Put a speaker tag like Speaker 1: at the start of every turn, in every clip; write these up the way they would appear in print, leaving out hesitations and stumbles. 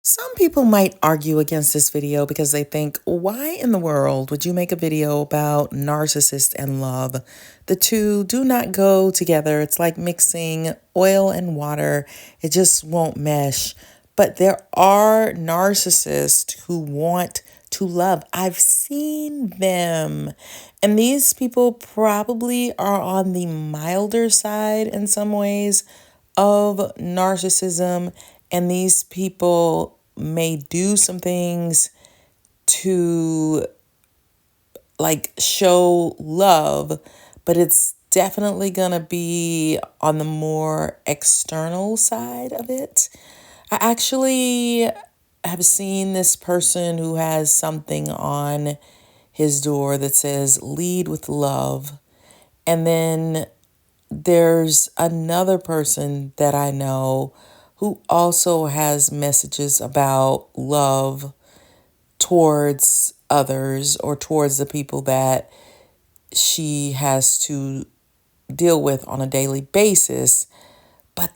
Speaker 1: Some people might argue against this video because they think, why in the world would you make a video about narcissists and love? The two do not go together. It's like mixing oil and water. It just won't mesh. But there are narcissists who want to love. I've seen them. And these people probably are on the milder side in some ways of narcissism. And these people may do some things to show love, but it's definitely going to be on the more external side of it. I actually have seen this person who has something on his door that says lead with love. And then there's another person that I know who also has messages about love towards others or towards the people that she has to deal with on a daily basis. But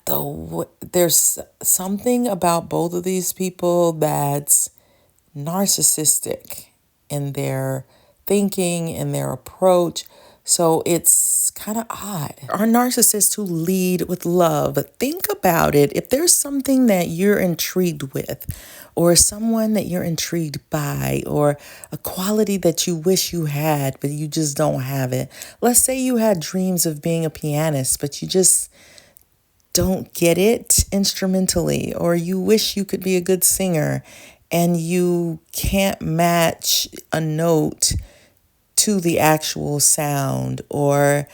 Speaker 1: there's something about both of these people that's narcissistic in their thinking and their approach. So it's kind of odd. Our narcissists who lead with love, think about it. If there's something that you're intrigued with, or someone that you're intrigued by, or a quality that you wish you had, but you just don't have it. Let's say you had dreams of being a pianist, but you just don't get it instrumentally, or you wish you could be a good singer and you can't match a note to the actual sound, or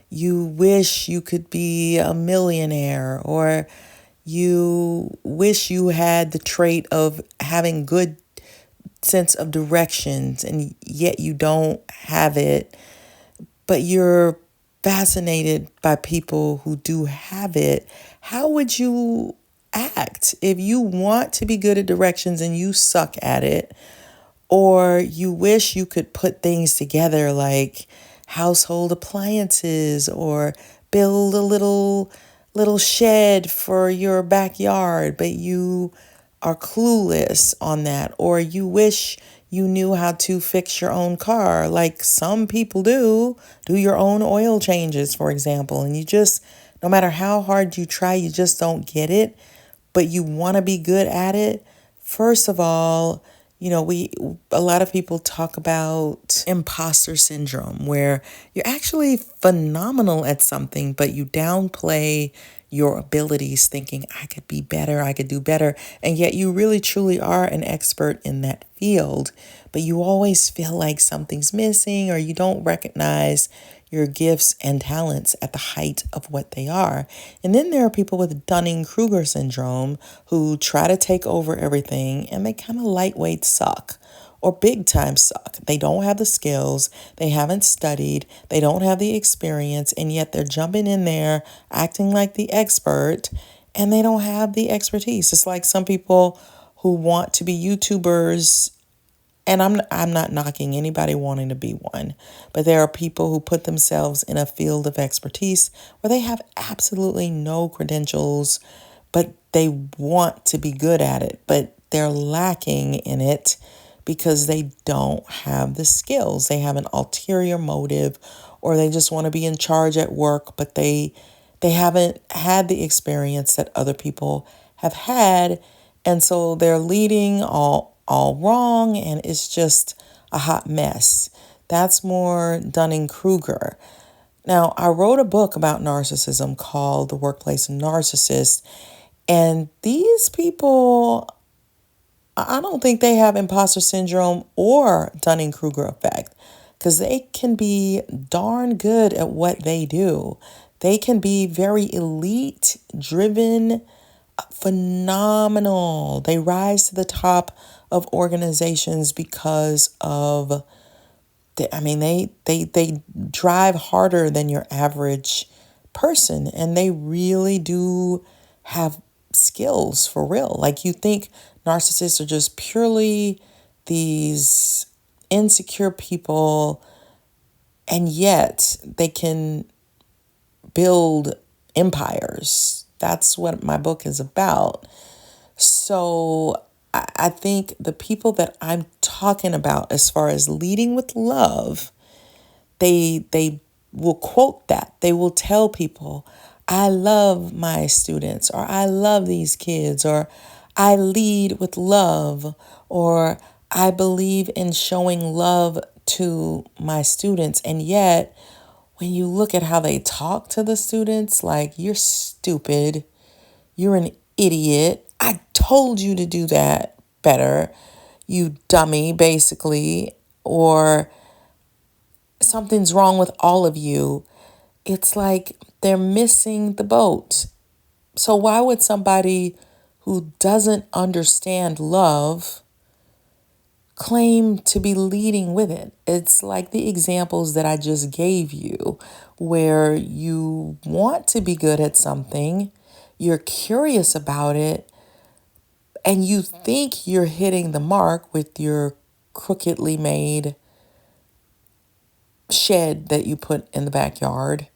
Speaker 1: you wish you could be a millionaire, or you wish you had the trait of having good sense of directions and yet you don't have it, but you're fascinated by people who do have it. How would you act if you want to be good at directions and you suck at it? Or you wish you could put things together like household appliances, or build a little shed for your backyard, but you are clueless on that. Or you wish you knew how to fix your own car, like some people do your own oil changes, for example, and you just, no matter how hard you try, you just don't get it, but you want to be good at it. First of all, a lot of people talk about imposter syndrome, where you're actually phenomenal at something, but you downplay your abilities thinking I could be better, I could do better. And yet you really truly are an expert in that field, but you always feel like something's missing, or you don't recognize your gifts and talents at the height of what they are. And then there are people with Dunning-Kruger syndrome who try to take over everything, and they kind of lightweight suck or big time suck. They don't have the skills, they haven't studied, they don't have the experience, and yet they're jumping in there acting like the expert, and they don't have the expertise. It's like some people who want to be YouTubers, and I'm not knocking anybody wanting to be one, but there are people who put themselves in a field of expertise where they have absolutely no credentials, but they want to be good at it, but they're lacking in it because they don't have the skills. They have an ulterior motive, or they just want to be in charge at work, but they haven't had the experience that other people have had. And so they're leading all wrong, and it's just a hot mess. That's more Dunning-Kruger. Now, I wrote a book about narcissism called The Workplace NaRCISSiST, and these people, I don't think they have imposter syndrome or Dunning-Kruger effect, because they can be darn good at what they do. They can be very elite, driven, phenomenal. They rise to the top of organizations because of they drive harder than your average person, and they really do have skills for real. Like, you think narcissists are just purely these insecure people, and yet they can build empires. That's what my book is about. So I think the people that I'm talking about as far as leading with love, they will quote that. They will tell people, I love my students, or I love these kids, or I lead with love, or I believe in showing love to my students. And yet, when you look at how they talk to the students, like, you're stupid, you're an idiot, I told you to do that better, you dummy, basically, or something's wrong with all of you. It's like they're missing the boat. So why would somebody who doesn't understand love claim to be leading with it? It's like the examples that I just gave you, where you want to be good at something, you're curious about it, and you think you're hitting the mark with your crookedly made shed that you put in the backyard.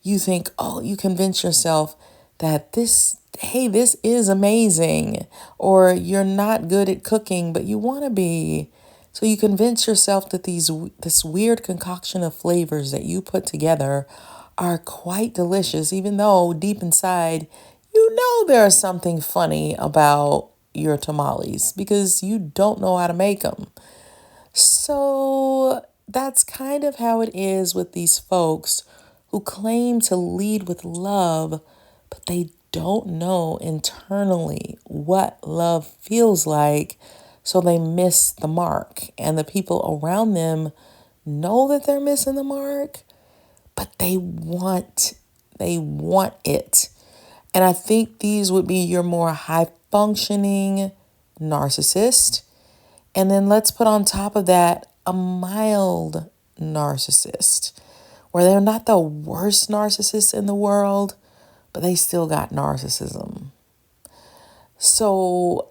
Speaker 1: You think, oh, you convince yourself that this is amazing, or you're not good at cooking, but you want to be. So you convince yourself that this weird concoction of flavors that you put together are quite delicious, even though deep inside, you know there's something funny about your tamales because you don't know how to make them. So that's kind of how it is with these folks who claim to lead with love, but they don't know internally what love feels like, so they miss the mark. And the people around them know that they're missing the mark, but they want it. And I think these would be your more high functioning narcissist. And then let's put on top of that a mild narcissist, where they're not the worst narcissists in the world, but they still got narcissism. So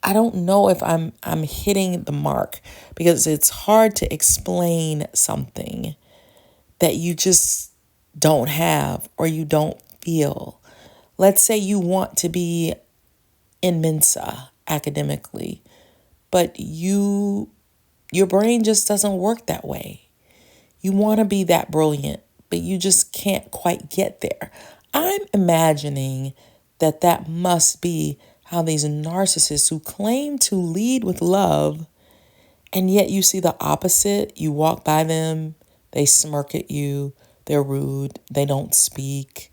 Speaker 1: I don't know if I'm hitting the mark, because it's hard to explain something that you just don't have or you don't feel. Let's say you want to be in Mensa academically, but your brain just doesn't work that way. You want to be that brilliant, but you just can't quite get there. I'm imagining that must be how these narcissists who claim to lead with love, and yet you see the opposite. You walk by them, they smirk at you, they're rude, they don't speak,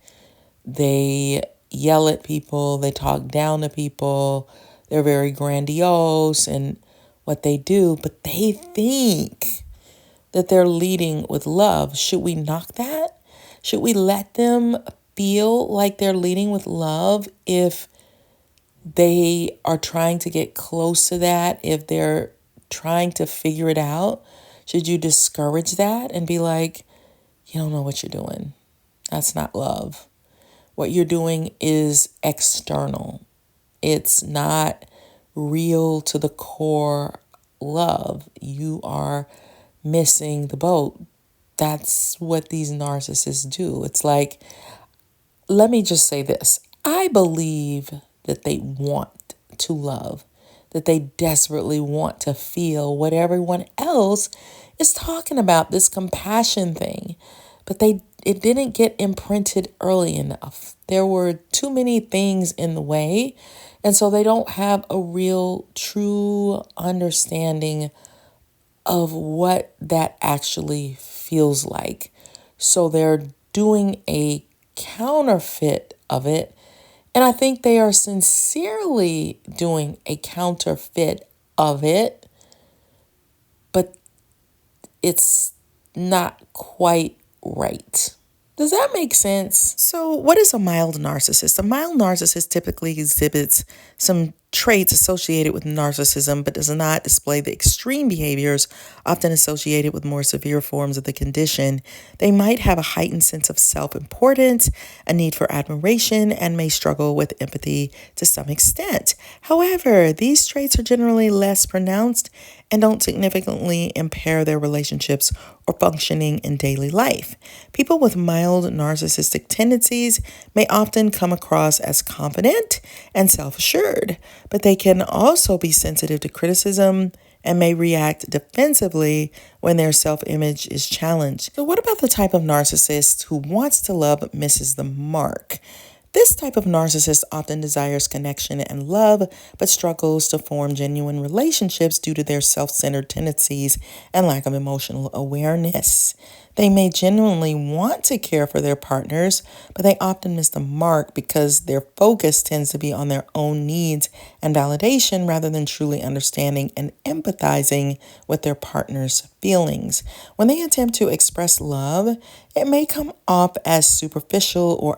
Speaker 1: they yell at people, they talk down to people, they're very grandiose in what they do, but they think that they're leading with love. Should we knock that? Should we let them feel like they're leading with love if they are trying to get close to that, if they're trying to figure it out? Should you discourage that and be like, you don't know what you're doing? That's not love. What you're doing is external. It's not real to the core love. You are missing the boat. That's what these narcissists do. It's like, let me just say this. I believe that they want to love, that they desperately want to feel what everyone else is talking about, this compassion thing. But it didn't get imprinted early enough. There were too many things in the way. And so they don't have a real, true understanding of what that actually feels like. So they're doing a counterfeit of it. And I think they are sincerely doing a counterfeit of it, but it's not quite right. Does that make sense? So what is a mild narcissist? A mild narcissist typically exhibits some traits associated with narcissism, but does not display the extreme behaviors often associated with more severe forms of the condition. They might have a heightened sense of self-importance, a need for admiration, and may struggle with empathy to some extent. However, these traits are generally less pronounced and don't significantly impair their relationships or functioning in daily life. People with mild narcissistic tendencies may often come across as confident and self-assured, but they can also be sensitive to criticism and may react defensively when their self-image is challenged. So what about the type of narcissist who wants to love but misses the mark? This type of narcissist often desires connection and love, but struggles to form genuine relationships due to their self-centered tendencies and lack of emotional awareness. They may genuinely want to care for their partners, but they often miss the mark because their focus tends to be on their own needs and validation rather than truly understanding and empathizing with their partner's feelings. When they attempt to express love, it may come off as superficial or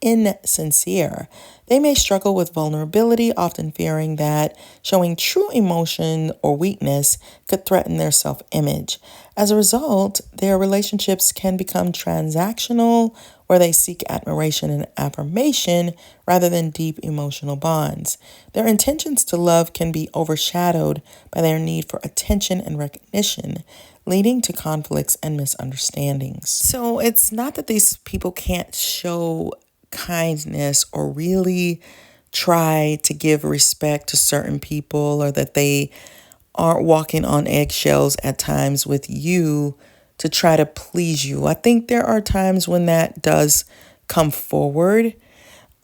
Speaker 1: insincere. They may struggle with vulnerability, often fearing that showing true emotion or weakness could threaten their self-image. As a result, their relationships can become transactional, where they seek admiration and affirmation rather than deep emotional bonds. Their intentions to love can be overshadowed by their need for attention and recognition, leading to conflicts and misunderstandings. So it's not that these people can't show kindness or really try to give respect to certain people, or that they aren't walking on eggshells at times with you to try to please you. I think there are times when that does come forward,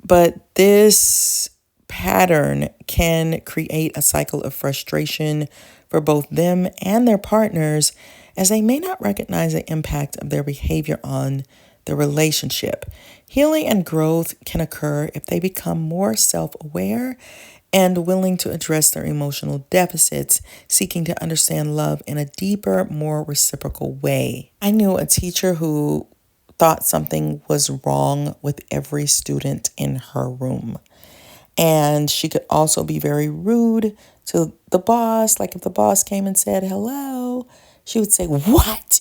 Speaker 1: but this pattern can create a cycle of frustration for both them and their partners, as they may not recognize the impact of their behavior on the relationship. Healing and growth can occur if they become more self-aware and willing to address their emotional deficits, seeking to understand love in a deeper, more reciprocal way. I knew a teacher who thought something was wrong with every student in her room. And she could also be very rude to the boss. Like if the boss came and said hello, she would say, "What?"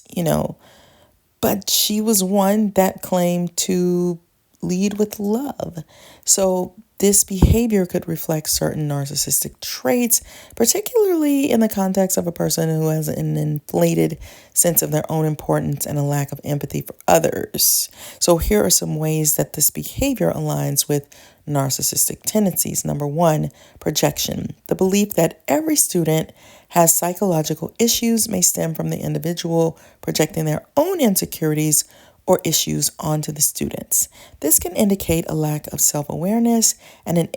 Speaker 1: But she was one that claimed to lead with love. So this behavior could reflect certain narcissistic traits, particularly in the context of a person who has an inflated sense of their own importance and a lack of empathy for others. So here are some ways that this behavior aligns with narcissistic tendencies. Number one, projection. The belief that every student has psychological issues may stem from the individual projecting their own insecurities or issues onto the students. This can indicate a lack of self-awareness and an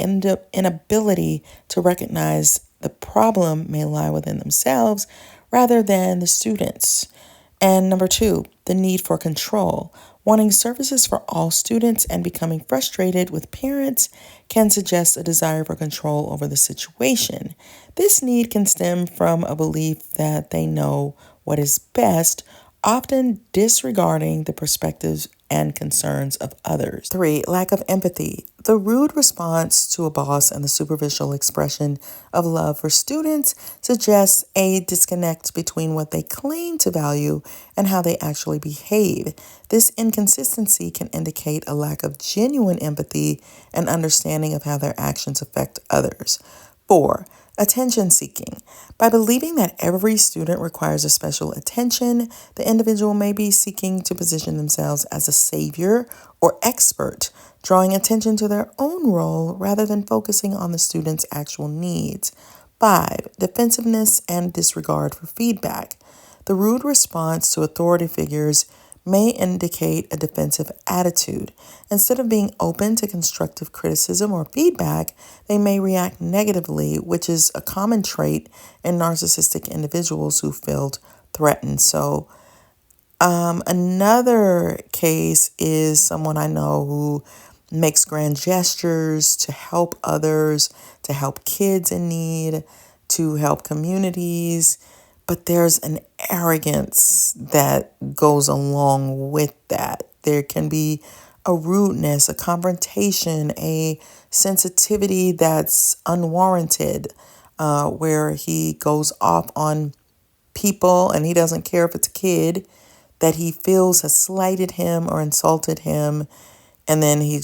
Speaker 1: inability to recognize the problem may lie within themselves rather than the students. And number two, the need for control. Wanting services for all students and becoming frustrated with parents can suggest a desire for control over the situation. This need can stem from a belief that they know what is best, often disregarding the perspectives and concerns of others. Three, lack of empathy. The rude response to a boss and the superficial expression of love for students suggests a disconnect between what they claim to value and how they actually behave. This inconsistency can indicate a lack of genuine empathy and understanding of how their actions affect others. Four, attention seeking. By believing that every student requires a special attention, the individual may be seeking to position themselves as a savior or expert, drawing attention to their own role rather than focusing on the student's actual needs. Five, defensiveness and disregard for feedback. The rude response to authority figures may indicate a defensive attitude. Instead of being open to constructive criticism or feedback, they may react negatively, which is a common trait in narcissistic individuals who feel threatened. So, another case is someone I know who makes grand gestures to help others, to help kids in need, to help communities. But there's an arrogance that goes along with that. There can be a rudeness, a confrontation, a sensitivity that's unwarranted, where he goes off on people and he doesn't care if it's a kid that he feels has slighted him or insulted him. And then he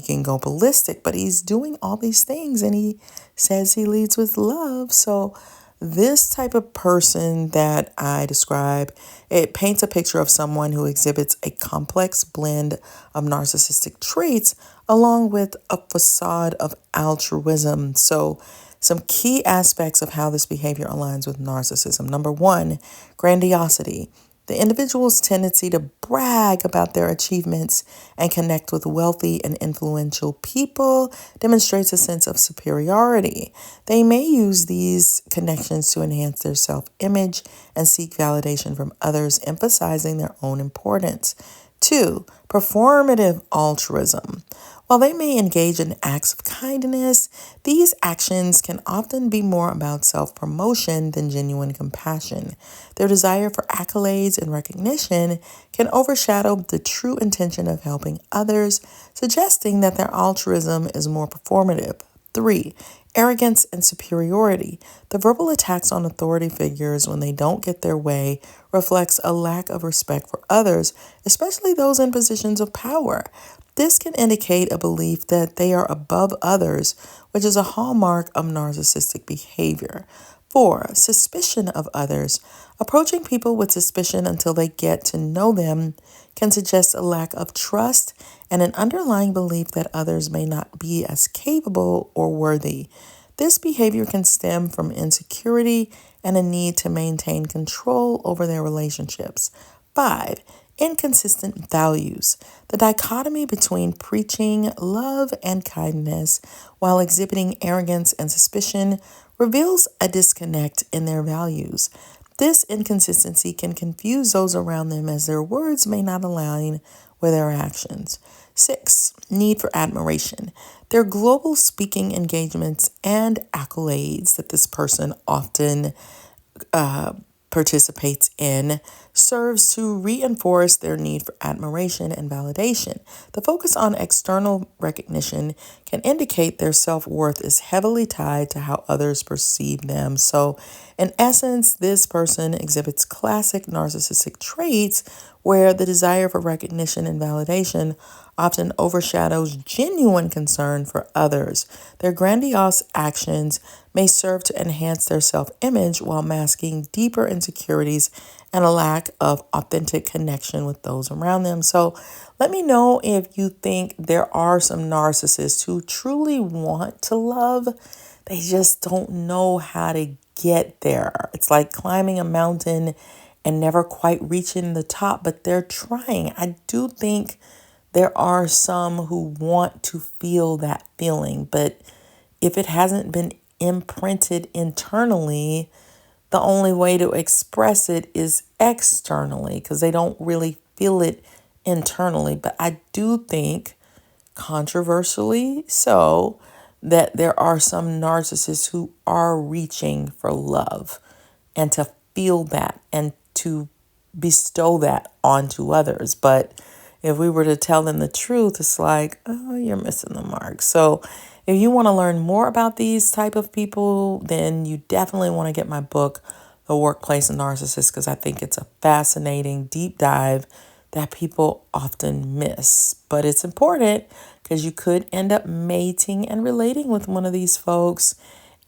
Speaker 1: can go ballistic, but he's doing all these things and he says he leads with love. So This type of person that I describe, it paints a picture of someone who exhibits a complex blend of narcissistic traits along with a facade of altruism. So, some key aspects of how this behavior aligns with narcissism. Number one, grandiosity. The individual's tendency to brag about their achievements and connect with wealthy and influential people demonstrates a sense of superiority. They may use these connections to enhance their self image and seek validation from others, emphasizing their own importance. Two, performative altruism. While they may engage in acts of kindness, these actions can often be more about self promotion than genuine compassion. Their desire for accolades and recognition can overshadow the true intention of helping others, suggesting that their altruism is more performative. Three, arrogance and superiority. The verbal attacks on authority figures when they don't get their way reflects a lack of respect for others, especially those in positions of power. This can indicate a belief that they are above others, which is a hallmark of narcissistic behavior. Four, suspicion of others. Approaching people with suspicion until they get to know them can suggest a lack of trust and an underlying belief that others may not be as capable or worthy. This behavior can stem from insecurity and a need to maintain control over their relationships. Five, inconsistent values. The dichotomy between preaching love and kindness while exhibiting arrogance and suspicion reveals a disconnect in their values. This inconsistency can confuse those around them as their words may not align with their actions. Six, need for admiration. Their global speaking engagements and accolades that this person often participates in serves to reinforce their need for admiration and validation. The focus on external recognition can indicate their self-worth is heavily tied to how others perceive them. So, in essence, this person exhibits classic narcissistic traits where the desire for recognition and validation often overshadows genuine concern for others. Their grandiose actions may serve to enhance their self-image while masking deeper insecurities and a lack of authentic connection with those around them. So let me know if you think there are some narcissists who truly want to love. They just don't know how to get there. It's like climbing a mountain and never quite reaching the top, but they're trying. I do think there are some who want to feel that feeling, but if it hasn't been imprinted internally, the only way to express it is externally because they don't really feel it internally. But I do think, controversially so, that there are some narcissists who are reaching for love and to feel that and to bestow that onto others. But if we were to tell them the truth, it's like, oh, you're missing the mark. So if you want to learn more about these type of people, then you definitely want to get my book, The Workplace NaRCISSiST, because I think it's a fascinating deep dive that people often miss. But it's important because you could end up mating and relating with one of these folks.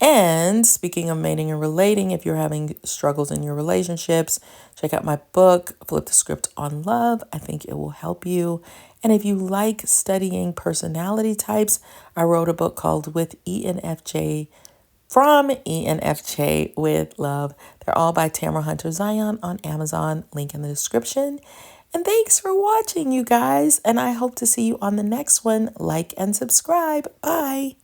Speaker 1: And speaking of mating and relating, if you're having struggles in your relationships, check out my book, Flip the Script on Love. I think it will help you. And if you like studying personality types, I wrote a book called With ENFJ, From ENFJ with Love. They're all by Tamara Hunter Zyon on Amazon. Link in the description. And thanks for watching, you guys. And I hope to see you on the next one. Like and subscribe. Bye.